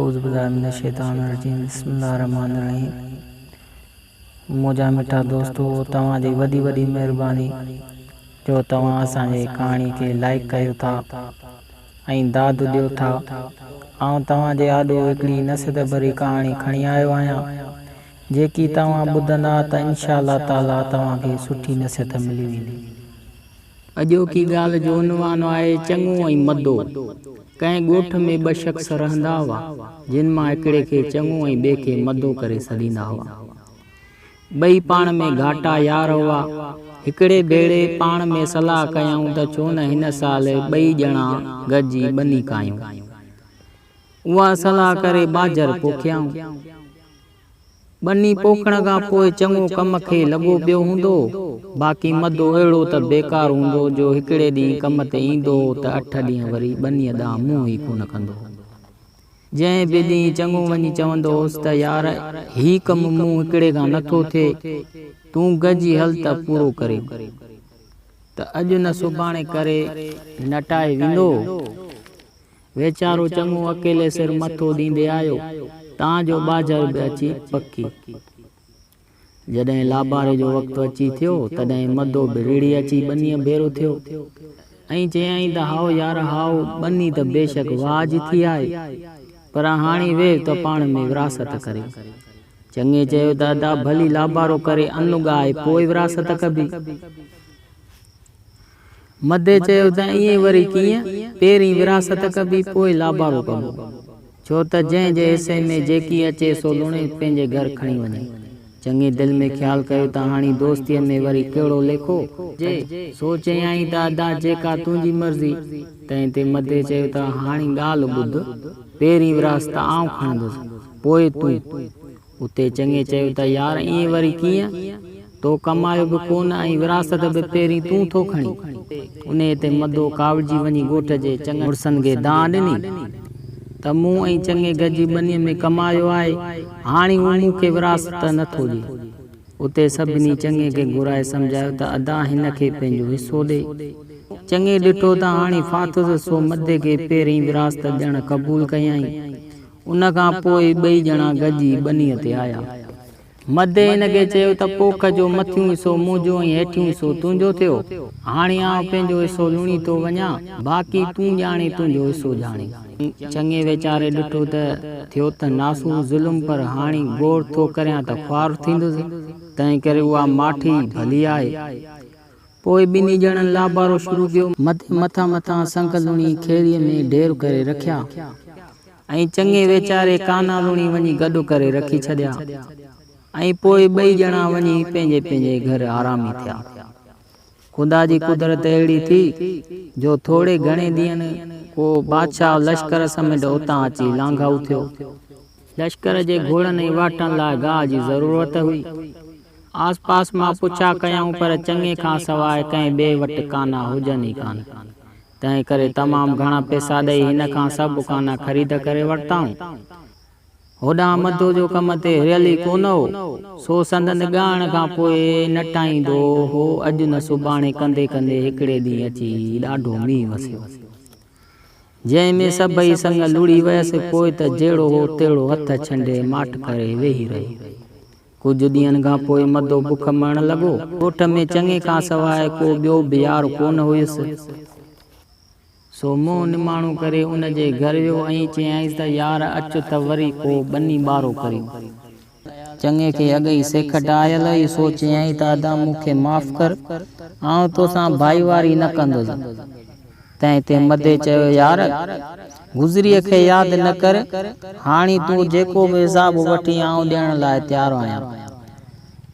औज़ुबिल्लाहिमिनश्शैतानिर्रजीम बिस्मिल्लाहिर्रहमानिर्रहीम। मुझा मिठा दोस्तों, तव्हांजी वॾी वॾी महिरबानी जो तव्हां असांजे कहाणी खे लाइक कयो था ऐं दाद ॾियो था। आउं तव्हांजे आॾो हिकिड़ी नसीहत भरी कहाणी खणी आयो आहियां, जेकी तव्हां ॿुधंदा त इंशा अल्लाह ताला तव्हांखे सुठी नसीहत मिली वेंदी। अॼोकी ॻाल्हि जो उनवान आहे चङो ऐं मदो। कंहिं ॻोठ में ॿ शख़्स रहंदा हुआ, जिन मां हिकिड़े खे चङो ऐं ॿिए खे मदो करे छॾींदा हुआ। ॿई पाण में घाटा यार हुआ। हिकिड़े भेरे पाण में सलाह कयऊं त छो न हिन साल ॿई ॼणा गॾिजी ॿनी कायूं। उहा सलाह करे ॿाझर पोखियाऊं। ॿनी पोखण खां पोइ चङो कम खे लॻो पियो हूंदो, बाक़ी मदो अहिड़ो त बेकार हूंदो जो हिकिड़े ॾींहुं कम ते ईंदो त 8 ॾींहं वरी ॿनीअ ॾांहुं मुंहुं ई कोन कंदो। जंहिं बि ॾींहुं चङो वञी चवंदो हुउसि त यार ही कमु मूं हिकिड़े खां नथो थिए, तूं गॾिजी हल त पूरो करे, त अॼु न सुभाणे करे नटाए वेंदो। वीचारो चङो अकेले सिर मथो ॾींदे आयो, तव्हांजो ॿाझर बि अची पकी। जॾहिं लाबारे जो वक़्तु अची थियो, तॾहिं मदो बि रीड़ी अची ॿनीअ भेरो थियो ऐं चयईं त हाओ यार हाओ, ॿनी त बेशक वाह जी थी आहे, पर हाणे वेह त पाण में विरासत करे। चङे चयो त अदा भली लाबारो करे अनु ॻाए पोइ विरासत कबी। मदे चयो त ईअं वरी कीअं, पहिरीं विरासत कबी पोइ लाबारो कबो, छो त जंहिं जे हिसे में जेकी अचे सो लुणे पंहिंजे घर खणी वञे। चङे दिल में ख़्यालु कयो त हाणे दोस्तीअ में वरी कहिड़ो लेखो जे, सो चयईं त अदा जेका तुंहिंजी मर्ज़ी। तंहिं ते मदे चयो त हाणे ॻाल्हि ॿुध, पहिरीं विरासत आउं खणंदुसि पोइ तूं। उते चङे चयो त यार ईअं वरी कीअं, तो कमायो बि कोन ऐं विरासत बि पहिरीं तूं थो खणी। उन ते मदो कावड़जी वञी ॻोठ जे चङे मुड़सनि खे दां ॾिनी त मूं ऐं चङे गॾिजी ॿनीअ में कमायो आहे, हाणे हू मूंखे विरासत नथो ॾिए। उते सभिनी चङे खे घुराए सम्झायो त अदा हिन खे पंहिंजो हिसो ॾे। चङे ॾिठो त हाणे फाथुसि, सो मदे खे पहिरीं विरासत ॾियणु क़बूल कयईं। उन खां पोइ ॿई ॼणा गॾिजी ॿनीअ ते आया। मदे हिन खे चयो त पोख जो मथियों हिसो मुंहिंजो ऐं हेठियों हिसो तुंहिंजो थियो। हाणे आउं पंहिंजो हिसो लुणी थो वञा, बाक़ी तूं ॼाणे तुंहिंजो हिसो ॼाणे। चङे वीचारे ॾिठो त थियो त नासूर ज़ुल्म, पर हाणे गौर थो करियां त ख्वार थींदुसि, तंहिं करे उहा माठी भली आहे। पोइ ॿिन्ही ॼणनि लाबारो शुरू कयो। मथां मथां संग लुणी खेरीअ में ढेर करे रखिया ऐं चङे वीचारे काना लुणी वञी गॾु करे रखी छॾिया ऐं पोइ ॿई ॼणा वञी पंहिंजे पंहिंजे घर आरामी थिया। ख़ुदा जी कुदरत अहिड़ी थी जो थोरे घणे ॾींहंनि को बादशाह लश्कर समेत उतां अची लांघाऊ थियो। लश्कर जे घोड़नि ऐं वाटनि लाइ गाह जी ज़रूरत हुई। आस पास मां पुछा कयऊं, पर चङे खां सवाइ कंहिं ॿिए वटि काना हुजनि ई कान। तंहिं करे तमामु घणा पैसा ॾेई हिन खां सभु काना ख़रीद करे वरिताऊं। होॾां मदो जो कम ते हिरियल ई कोन हो, सो संदनि ॻाइण खां पोइ नटाईंदो हो। अॼु न सुभाणे कंदे कंदे हिकिड़े ॾींहुं अची ॾाढो मींहुं वसियो, जंहिंमें सभई संग लुड़ी वियसि। पोइ त जहिड़ो हो तहिड़ो हथ छंडे माठ करे वेही रही। कुझु ॾींहंनि खां पोइ मदो बुख मरण लॻो। ॻोठ में चङे खां सवाइ को ॿियो बि यार कोन हुयुसि, सो मुंहुं निमाणो करे उन जे घर वियो ऐं चयईंसि त यार अचु त वरी को ॿनी ॿारो करियूं। चङे खे अॻई सेखट आयल हुई, सो चयईं त अदा मूंखे माफ़ कर, आउं तोसां भाईवारी न कंदुसि। तंहिं ते मदे चयो यार गुज़रीअ खे यादि न कर, हाणे तूं जेको बि हिसाब वठी आउं ॾियण लाइ तयारु आहियां,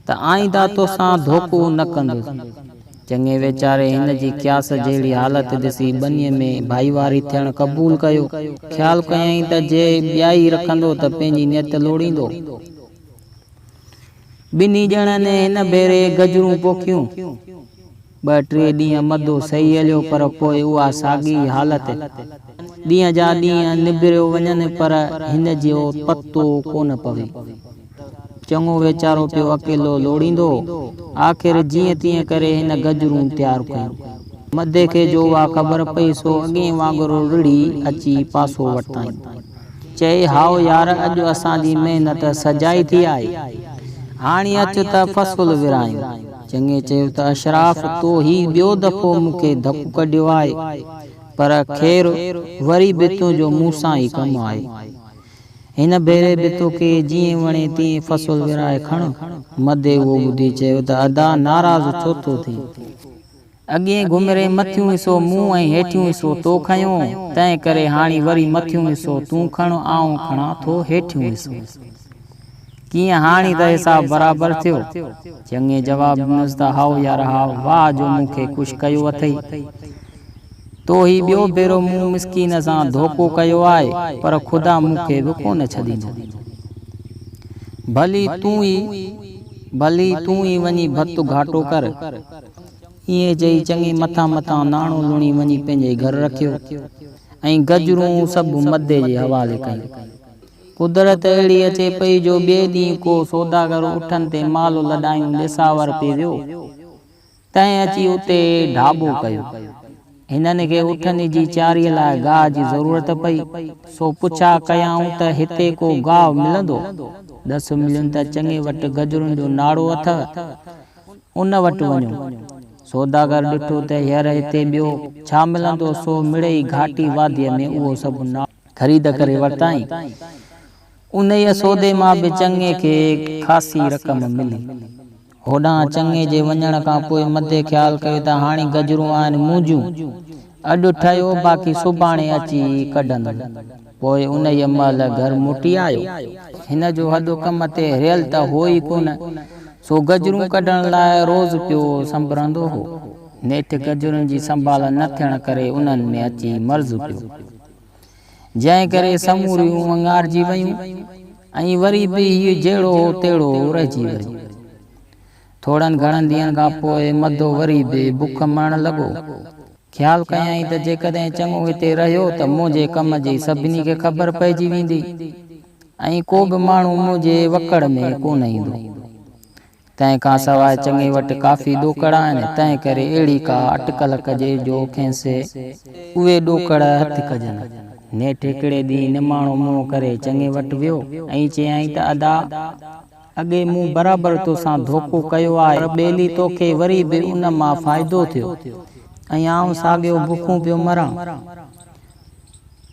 त आईंदा तोसां धोखो न कंदुसि। चङे वीचारे हिन जी क्यास जहिड़ी हालत ॾिसी ॿनीअ में भाईवारी थियणु क़बूल कयो। ख़्यालु कयईं त जे ॿियाई रखंदो त पंहिंजी नियत लोड़ींदो। ॿिन्ही ॼणनि हिन भेरे गजरूं पोखियूं। 2-3 ॾींहं मदो सही हलियो, पर पोइ उहा साॻी हालत। ॾींहं जा ॾींहं निबिरियो वञनि, पर हिन जो पतो कोन पवे। चङो वीचारो पियो अकेलो लोड़ींदो। आख़िर जीअं तीअं करे हिन गजरूं तयारु कयूं। मदे खे जो उहा ख़बर पई, सो अॻे वांगुरु रिड़ी अची पासो वरिताईं। चई हाओ यार अॼु असांजी महिनत सजाई थी आई, हाणे अच त फ़सुलु विरायूं। चङे चयो त अशराफ तो ही ॿियो दफ़ो मूंखे धकु कढियो आहे, पर ख़ैर वरी बि तुंहिंजो मूंसां ई कमु आहे। हिन भेरे बि तोखे जीअं वणे तीअं फ़सुलु विराए खण। मदे उहो ॿुधी चयो त अदा नाराज़ छो थो थी? अॻे घुमरे मथियूं हिसो मूं ऐं हेठियूं हिसो तो खयो, तंहिं करे हाणे वरी मथियूं हिसो तूं खण, आऊं खणां थो हेठियूं हिसो। कीअं हाणे त हिसाब बराबरि थियो? चङे जवाब ॾिनसि त हाओ यार हाओ, वाह जो मूंखे ख़ुशि कयो अथई। तो ही ॿियो भेरो मूं मिसकीन सां धोखो कयो आहे, पर ख़ुदा मूंखे बि कोन छॾींदो। भली तूं ई वञी भतु घाटो कर। ईअं चई चङे मथां मथां नाणो लुणी वञी पंहिंजे घर रखियो ऐं गजरूं सभु मदे जे हवाले कयूं। कुदरत अहिड़ी अचे पई जो ॿिए ॾींहुं को सौदागर उठनि ते मालो लॾायूं ॾिसावर पे वियो, तंहिं अची उते ढाबो कयो। हिननि खे उठनि जी चारीअ लाइ गाह जी ज़रूरत पई, सो पुछा कयाऊं त हिते को गाह मिलंदो? 10 मिलियुनि त चङे वटि गजरुनि जो नाड़ो अथव, उन वटि वञो। सौदागर ॾिठो त हींअर हिते ॿियो छा मिलंदो, सो मिड़ई घाटी वादीअ में उहो सभु ख़रीद करे वरिताई। उन सौदे मां बि चङे खे ख़ासी रक़म मिली। होॾां चङे जे वञण खां पोइ मदे ख़्यालु कयो त हाणे गजरूं आहिनि मुंहिंजूं, अॼु ठहियो बाक़ी सुभाणे अची कढंदुमि। पोइ उन महिल घर मोटी आयो। हिन जो हदो कम ते रियल त हो ई कोन, सो गजरूं कढण लाइ रोज़ पियो संभरंदो हो। नेठि गजरुनि जी संभाल न थियण करे उन्हनि में अची मर्ज़ पियो, जंहिं करे समूरियूं अंगारजी वयूं ऐं वरी बि हीउ जहिड़ो हो तहिड़ो रहिजी वियो। थोड़नि घणनि ॾींहंनि खां पोइ मदो वरी बि बुख मरण लॻो। ख़्यालु कयई त जेकॾहिं चङो हिते रहियो त मुंहिंजे कम जी सभिनी खे ख़बर पइजी वेंदी ऐं को बि माण्हू मुंहिंजे वकड़ में कोन ईंदो। तंहिं खां सवाइ चङे वटि काफ़ी ॾोकड़ आहिनि, तंहिं करे अहिड़ी का अटकल कजे जो खेसि उहे ॾोकड़ हथु कजनि। नेठि हिकिड़े ॾींहुं निमाणो मुंहुं करे चङे वटि वियो ऐं चयई त अदा अॻे मूं बराबरि तोसां धोखो कयो आहे, पर ॿेली तोखे वरी बि उन मां फ़ाइदो थियो ऐं आउं साॻियो बुखूं पियो मरां।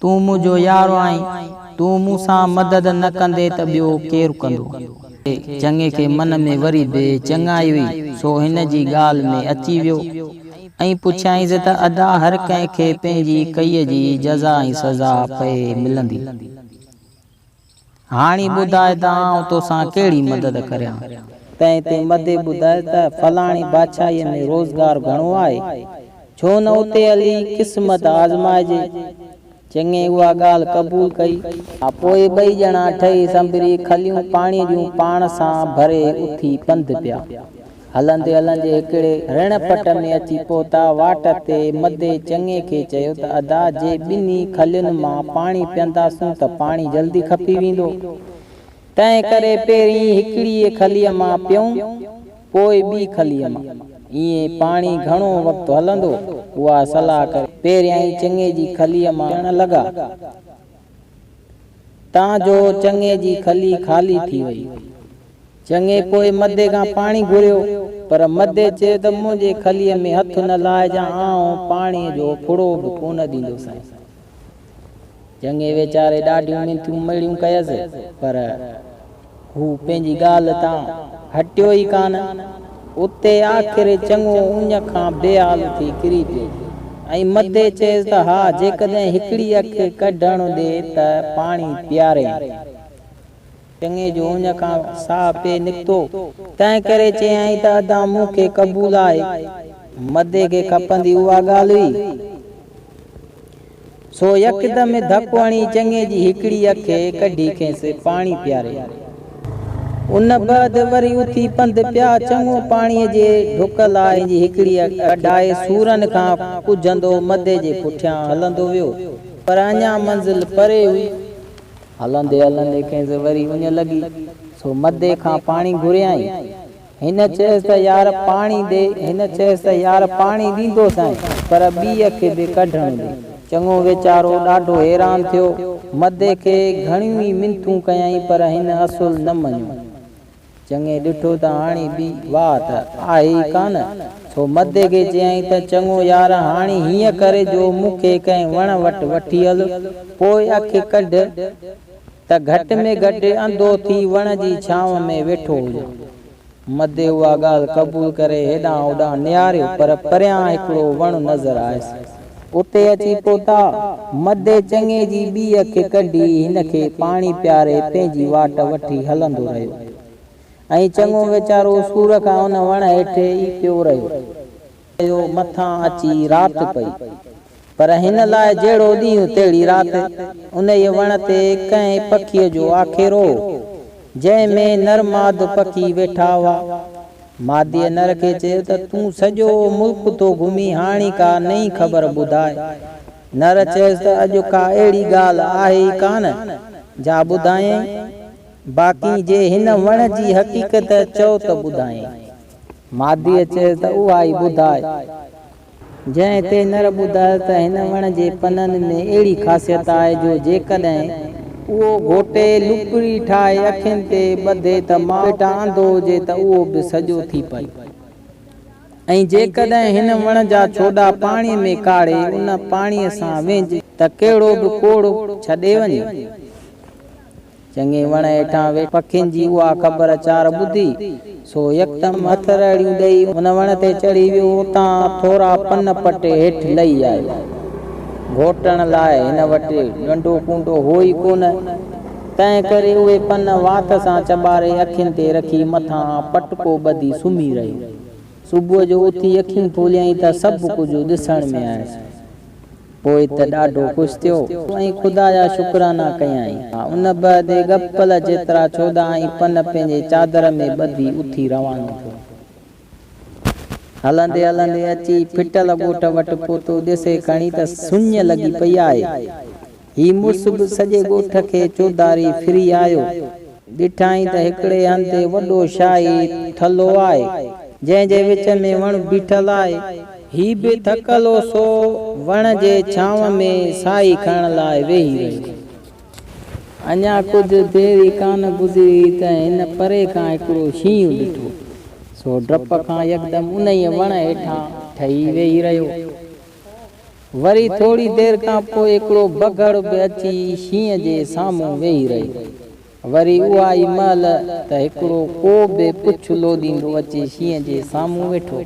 तूं मुंहिंजो यारो आहीं, तूं मूंसां मदद न कंदे त ॿियो केरु कंदो? चङे खे मन में वरी बि चङाई हुई, सो हिन जी ॻाल्हि में अची वियो ऐं पुछियांइसि त अदा हर कंहिंखे पंहिंजी कईअ जी जज़ा ऐं सज़ा पए मिलंदी। हाणे ॿुधाए त आउं तोसां कहिड़ी मदद करियां? तंहिं ते मदे ॿुधाए त फलाणी बादशाहीअ में रोज़गार घणो आहे, छो न उते हली क़िस्मत आज़माइजे। चङे उहा ॻाल्हि क़बूल कई। पोइ ॿई ॼणा ठही संभरी खलियूं पाणीअ जूं पाण सां भरे उथी पंधु पिया। हलंदे हलंदे हिकिड़े रण पट में अची पहुता। वाट ते मदे चङे खे चयो त अदा जे ॿिन्ही खलियुनि मां पाणी पीअंदासूं त पाणी जल्दी खपी वेंदो, तंहिं करे पहिरीं हिकिड़ीअ खलीअ मां पियूं, पोइ ॿी खलीअ मां। ईअं पाणी घणो वक़्तु हलंदो? उहा सलाह करे पहिरियां ई चङे जी खलीअ मां पीअण लॻा, तां जो चङे जी खली ख़ाली थी वई। चङे पोइ मदे खां पाणी घुरियो, पर मदे चयो त मुंहिंजे खलीअ में हथु न लाइजां, आउं पाणीअ जो फुड़ो बि कोन ॾींदोसांइ। चङे वीचारे ॾाढियूं मिनतूं मड़ियूं कयसि, पर हू पंहिंजी ॻाल्हि तां हटियो ई कान। उते आख़िर चङो उञ खां बेहाल थी किरी पियो ऐं मदे चयसि त हा जेकॾहिं हिकिड़ी अखि कढण ॾे त पाणी पीआरे। चङे जो उञ खां साह पे निकितो, तंहिं करे चयई त अदा मूंखे क़बूल आहे। मदे खे खपंदी उहा ॻाल्हि हुई, सो यकदमि धकु हणी चङे जी हिकिड़ी अखि कढी खेसि पाणी पीआरे। उन बैदि वरी उथी पंधु पिया। चङो पाणीअ जे ढुक लाइ जी हिकिड़ी अखि कढाए सूरनि खां कुझंदो मदे जे पुठियां हलंदो वियो, पर अञा मंज़िल परे हुई। हलंदे हलंदे खेसि वरी उञ लॻी, सो मदे खां पाणी घुरियाई। हिन चयसि त यार पाणी ॾे, हिन चयसि त यार पाणी ॾींदोसांइ, पर ॿी अखि बि कढण ॾे। चङो वीचारो ॾाढो हैरान थियो। मदे खे घणियूं ई मिनतूं कयई पर हिन असुल न मञियो। चङे ॾिठो त हाणे बि वाह त आहे ई कान, सो मदे खे चयई त चङो यार हाणे हीअं करे जो मूंखे कंहिं वण वटि वठी हल, पोइ अखि कढ त घटि में घटि अंधो थी वण जी छांव में वेठो हुजे। मदे उहा ॻाल्हि क़बूल करे हेॾां होॾां निहारियो पर परियां हिकिड़ो वण नज़र आयुसि। उते अची पहुता। मदे चङे जी ॿी अखि कढी हिन खे पाणी पियारे पंहिंजी वाट वठी हलंदो रहियो ऐं चङो वीचारो सूर खां उन वण हेठि ई पियो रहियो। मथां अची राति पई पर हिन लाइ जहिड़ो ॾींहुं तहिड़ी राति। उन ई वण ते कंहिं पखीअ जो आखेरो जंहिंमें नरमाद पखी वेठा हुआ। मादीअ नर खे चयो त तूं सॼो मुल्क तो घुमी हाणे का नई ख़बर ॿुधाए। नर चयसि त अॼु का अहिड़ी ॻाल्हि आहे ई कान जा ॿुधायईं, बाक़ी जे हिन वण जी हक़ीक़त चओ त ॿुधायईं। मादीअ चयसि त उहा ई ॿुधाए। जंहिं ते नर ॿुधायो त हिन वण जे पननि में अहिड़ी ख़ासियत आहे जो जेकॾहिं उहो घोटे लुकड़ी ठाहे अखियुनि ते ॿधे त मावेटा अंधो हुजे त उहो बि सॼो थी पए, ऐं जेकॾहिं हिन वण जा छोॾा पाणीअ में काढ़े उन पाणीअ सां वेझ त कहिड़ो बि कोड़ छॾे वञे। चङे वण हेठां वेठे पखियुनि जी उहा ख़बर चार ॿुधी सो यकदमि हथरड़ियूं ॾेई उन वण ते चढ़ी वियो। उतां थोरा पन पटे हेठि लही आयो। घोटण लाइ हिन वटि नंढो कुंडो हो ई कोन, तंहिं करे उहे पन वात सां चॿारे अखियुनि ते रखी मथां पटको ॿधी सुम्ही रहियो। सुबुह जो उथी अखियूं खोलियई त सभु कुझु ॾिसण में आयुसि। पोइ त ॾाढो ख़ुशि थियो ऐं ख़ुदा जा शुक्राना कयई। उन बदे गप्पल जेतिरा छोॾा ऐं पन पंहिंजे चादर में ॿधी उथी रवानो थियो। हलंदे हलंदे अची फिटल ॻोठ वटि पहुतो। ॾिसे खणी त सुञ लॻी पई आहे। ही मुड़ुस बि सॼे ॻोठ खे चौधारी फिरी आयो। ॾिठाई त हिकिड़े हंधि वॾो शाही थलो आहे जंहिंजे विच में वण बीठल आहे। ही बि थकलो सो वण जे छांव में साई खणण लाइ वेही रहियो। अञा कुझु देरि कान गुज़री त हिन परे खां हिकिड़ो शींहुं ॾिठो, सो डप खां यकदमि उन ई वण हेठां ठही वेही रहियो। वरी थोरी देरि खां पोइ हिकिड़ो बगड़ बि अची शींहं जे साम्हूं वेही रहियो। वरी उहा ई महिल त हिकिड़ो को बि पुछ लोॾींदो अची शींहं जे साम्हूं वेठो।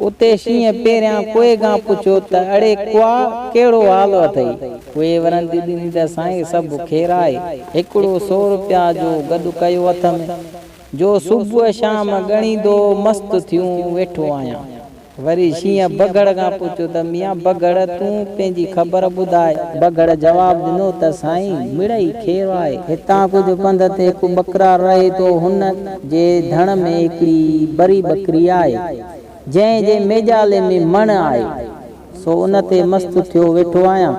उते शींहं पहिरियां कोए खां पुछियो त अड़े कुआ कहिड़ो हाल अथई? कोए वरंदी ॾिनी त साईं सभु खेर आहे। हिकिड़ो 100 रुपया जो गॾु कयो हथ में जो सुबुह शाम ॻणींदो मस्त थियूं वेठो आहियां। वरी शींहं बगड़ खां पुछियो त मियां बगड़ तूं पंहिंजी ख़बर ॿुधाए। बगड़ जवाब ॾिनो त साईं मिड़ई खेर आहे। हितां कुझु पंध ते हिकु बकरा रहे थो, हुन जे धण में हिकिड़ी बरी बकरी आहे जंहिं जे मेजाले में मण आहे, सो उन ते मस्त थियो वेठो आहियां।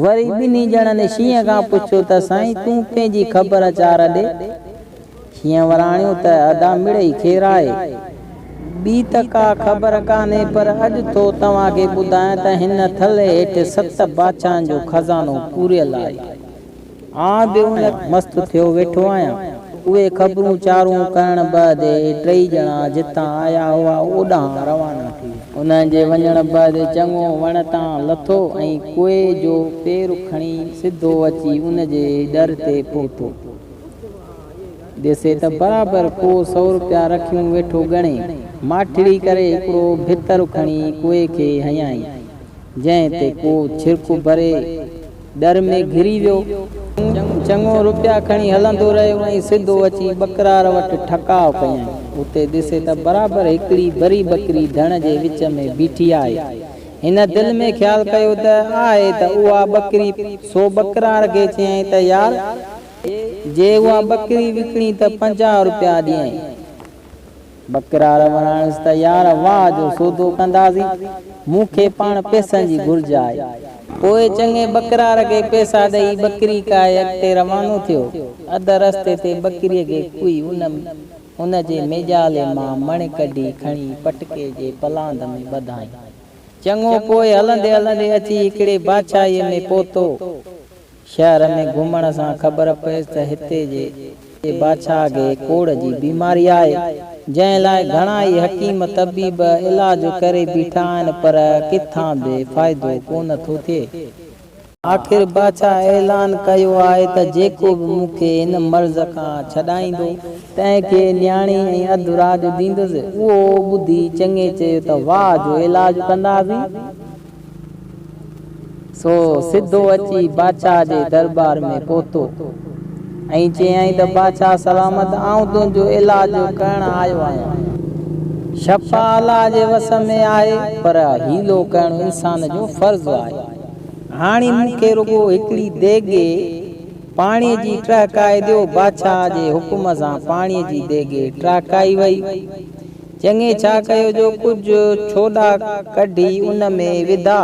वरी ॿिन्ही ॼणनि शींहं खां पुछियो त साईं तूं पंहिंजी ख़बर चार ॾे। शींहं वराणियो त अदा मिड़ई खेर आहे। ॿी त का ख़बर कान्हे पर अॼु थो तव्हांखे ॿुधायां त हिन थले हेठि 7 बादशाहनि जो खज़ानो पूरियल आहे। आं बि उन मस्त थियो वेठो आहियां। उहे ख़बरूं चारूं करण बदे 3 ॼणा जितां आया हुआ ओॾां रवाना थी विया। उन्हनि जे वञण बदि चङो वण तां लथो ऐं कोए जो पेर खणी सिधो अची उन जे दर ते पहुतो। ॾिसे त बराबरि को 100 रुपया रखियूं वेठो ॻणे। माठड़ी करे हिकिड़ो भितर खणी कोए खे हयाई, जंहिं ते को छिरक भरे दर में घिरी वियो। चङो रुपया खणी हलंदो रहियो ऐं सिधो अची बकरार वटि ठकाव कयई। उते ॾिसे त बराबरि हिकिड़ी बरी बकरी धण जे विच में बीठी आहे। हिन दिलि में ख़्यालु कयो त आहे त उहा बकरी, सो बकरार खे चयई त यार जे उहा बकरी विकिणी त 50 रुपया ॾियई। बकरार वणाणसि त यार वाह जो सौदो कंदासीं, मूंखे पाण पैसनि जी घुर्ज आहे। पोइ चङे बकरार खे पैसा ॾेई बकरी काए अॻिते रवानो थियो। अध रस्ते ते बकरीअ खे कोई उन जे मेजाले मां मण कढी खणी पटके जे पलांद में ॿधाई। चङो पोइ हलंदे हलंदे अची हिकिड़े बादशाहीअ में पहुतो। शहर में घुमण सां ख़बर पएसि त हिते जे बादशाह खे कोड़ जी बीमारी आहे, जंहिं लाइ घणा ई हकीम तबीब इलाज करे बीठा आहिनि, पर किथां बि फ़ाइदो कोन थो थिए। आख़िर बादशाह ऐलान कयो आहे त जेको बि मूंखे हिन मर्ज़ खां छॾाईंदो तंहिंखे न्याणी ऐं अधु राज ॾींदुसि। उहो ॿुधी चङे चयो त वाह जो इलाज कंदासीं। सो सिधो अची बादशाह जे दरबार में पहुतो ऐं चयईं त बादशाह सलामत, आउं तुंहिंजो इलाज करण आयो आहियां। शफ़ा अलाह जे वस में आहे, पर हीलो करणु इंसान जो फर्ज़ आहे। हाणे मूंखे रुगो हिकिड़ी देॻे पाणीअ जी टहिकाए ॾियो। बादशाह जे हुकुम सां पाणीअ जी देॻे टहिकाई वई। चङे छा कयो जो कुझु छोॾा कढी उन में विधा।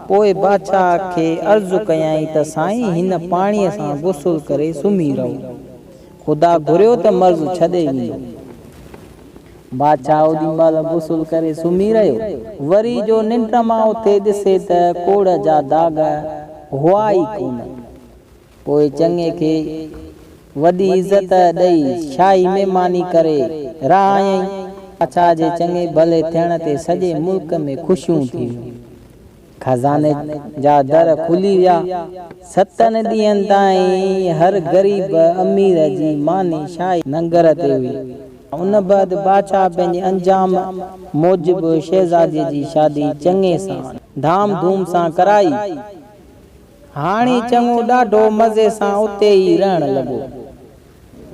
पोइ बादशाह खे अर्ज़ु कयईं त साईं, हिन पाणीअ सां गुसुल करे सुम्ही रहो, ख़ुदा घुरियो त मर्ज़ छॾे वेंदो। बादशाह ओॾी महिल गुसुल करे सुम्ही रहियो। वरी जो निंड मां उथे ॾिसे त कोड़ जा दाग हुआ ई कोन। पोइ चङे खे वॾी इज़त ॾेई शाही महिमानी करे रहायईं। बादशाह जे चङे भले थियण ते सॼे मुल्क में ख़ुशियूं थी वियूं। खज़ाने जा दर खुली विया। 7 ॾींहंनि ताईं हर ग़रीब अमीर जी मानी शाही लंगर ते हुई। उन बैद बादशाह पंहिंजे अंजाम मूजिब शहज़ादीअ जी शादी चङे सां धाम धूम सां कराई। हाणे चङो ॾाढो मज़े सां उते ई रहण लॻो।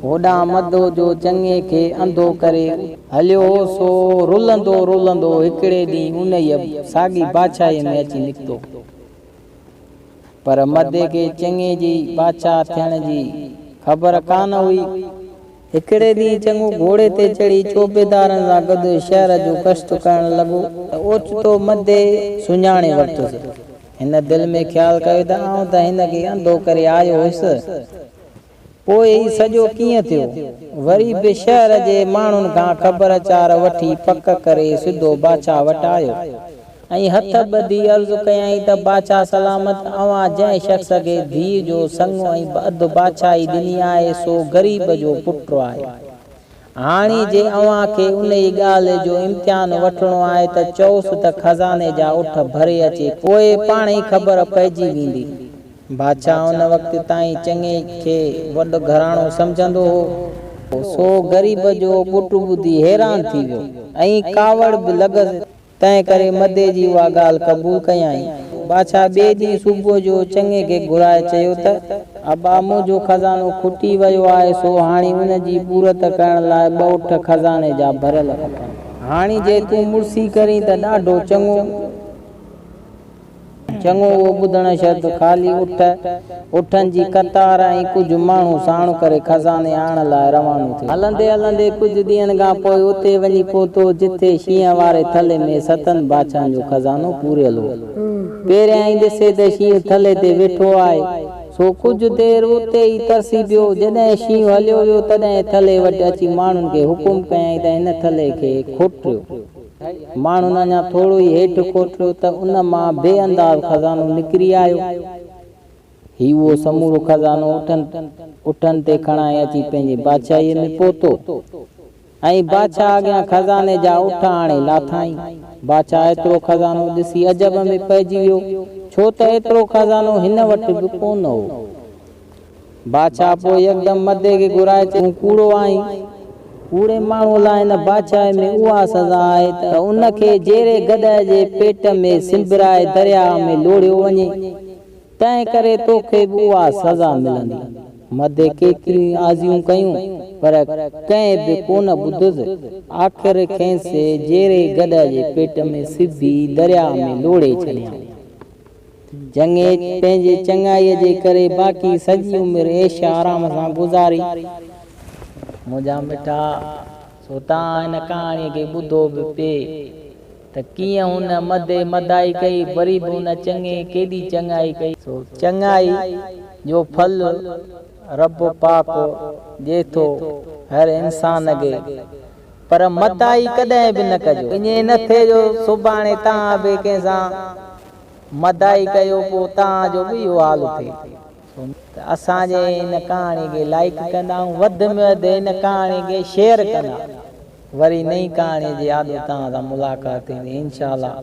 होॾां मदो जो चङे खे अंधो करे हलियो, सो रुलंदो रुलंदो हिकिड़े ॾींहुं उन साॻी बादशाहीअ में अची निकितो। पर मदे खे चङे जी बादशाह थियण जी ख़बर कान हुई। हिकिड़े ॾींहुं चङो घोड़े ते चढ़ी चौबेदारनि सां गॾु शहर जो कष्ट करण लॻो त ओचितो मदे सुञाणे वरितुसि। हिन दिलि में ख़्यालु कयो त आउं त हिन खे अंधो करे आयो हुयुसि, पोइ ही सॼो कीअं थियो। वरी बि शहर जे माण्हुनि खां ख़बर चार वठी पक करे सिधो बादशाह वटि आयो ऐं हथ ॿधी अर्ज़ु कयईं त बादशाह सलामत, अव्हां जंहिं शख़्स खे धीउ जो संग ऐं अधु बादशाही ॾिनी आहे सो ग़रीब जो पुटु आहे। हाणे जे अव्हां खे उन ई ॻाल्हि जो इम्तिहान वठिणो आहे त चओसि त खज़ाने जा उठ भरे अचे, पोइ पाण ई ख़बर पइजी वेंदी। बादशाह उन वक़्त ताईं चङे खे वॾो घराणो सम्झंदो हो। सो ग़रीब जो पुटु ॿुधी हैरान थी वियो ऐं कावड़ बि लॻसि। तंहिं करे मदे जी उहा ॻाल्हि क़बूल कयईं। बादशाह ॿिए ॾींहुं सुबुह जो चङे खे घुराए चयो त अबा, मुंहिंजो खज़ानो खुटी वियो आहे, सो हाणे उन जी पूरत करण लाइ 2 उठ खज़ाने जा भरियल खपनि। हाणे जे तूं मुड़सी करीं त ॾाढो चङो उहो ॿुधण शर्त ख़ाली उठनि जी कतार ऐं कुझु माण्हू साण करे खज़ाने आणण लाइ रवानो थियो। हलंदे हलंदे कुझु ॾींहंनि खां पोइ उते वञी पहुतो जिथे शींहं वारे थले में 7 बादशाहनि जो खज़ानो पूरियल हो। पहिरियां ई ॾिसे त शींहं थले ते वेठो आहे, सो कुझु देरि उते ई तरसी पियो। जॾहिं शींहं हलियो वियो तॾहिं थले वटि अची माण्हुनि खे हुकुम कयईं त हिन थले खे खोटियो। माण्हुनि अञा थोरो ई हेठि खोटियो त उन मां बेअंदाज़ खज़ानो निकिरी आयो। ही उहो समूरो खज़ानो उठनि ते खणाए अची पंहिंजे बादशाहीअ में पहुतो ऐं बादशाह अॻियां खज़ाने जा उठ आणे लाथाई। बादशाह एतिरो खज़ानो ॾिसी अजब में पइजी वियो, छो त एतिरो खज़ानो हिन वटि बि कोन हो। बादशाह पोइ यकदम मदे खे घुराए तूं कूड़ो आहीं। कूड़े माण्हू लाइ हिन बादशाह में उहा सज़ा आहे त उन खे जेरे गॾ जे पेट में सिंबराए दरिया में लोड़ियो वञे, तंहिं करे तोखे बि उहा सज़ा मिलंदी। मदे केतिरियूं आज़ियूं कयूं पर कंहिं बि कोन ॿुधुसि। आख़िर खेसि जेरे गॾ जे पेट में सिबी दरिया में लोड़े छॾियईं। चङे पंहिंजे चङाईअ जे करे बाक़ी सॼी उमिरि ऐश आराम सां गुज़ारी। मुंहिंजा मिठा, सो तव्हां हिन कहाणीअ खे ॿुधो बि पिए त कीअं हुन मदे मदाई कई, वरी बि हुन चङे केॾी चङाई कई। सो चङाई जो फल रब पाक ॾिए थो हर इंसान खे। पर मदाई कॾहिं बि न कजो। ईअं न थिए जो सुभाणे तव्हां बि कंहिंसां मदाई कयो पोइ तव्हांजो बि इहो हाल थिए। असांजे इन कहाणी खे लाइक कंदा ऐं वधि में वधि इन कहाणी खे शेयर कंदा। वरी नई कहाणी जी यादि तव्हां सां मुलाक़ात थींदी इंशाअल्लाह।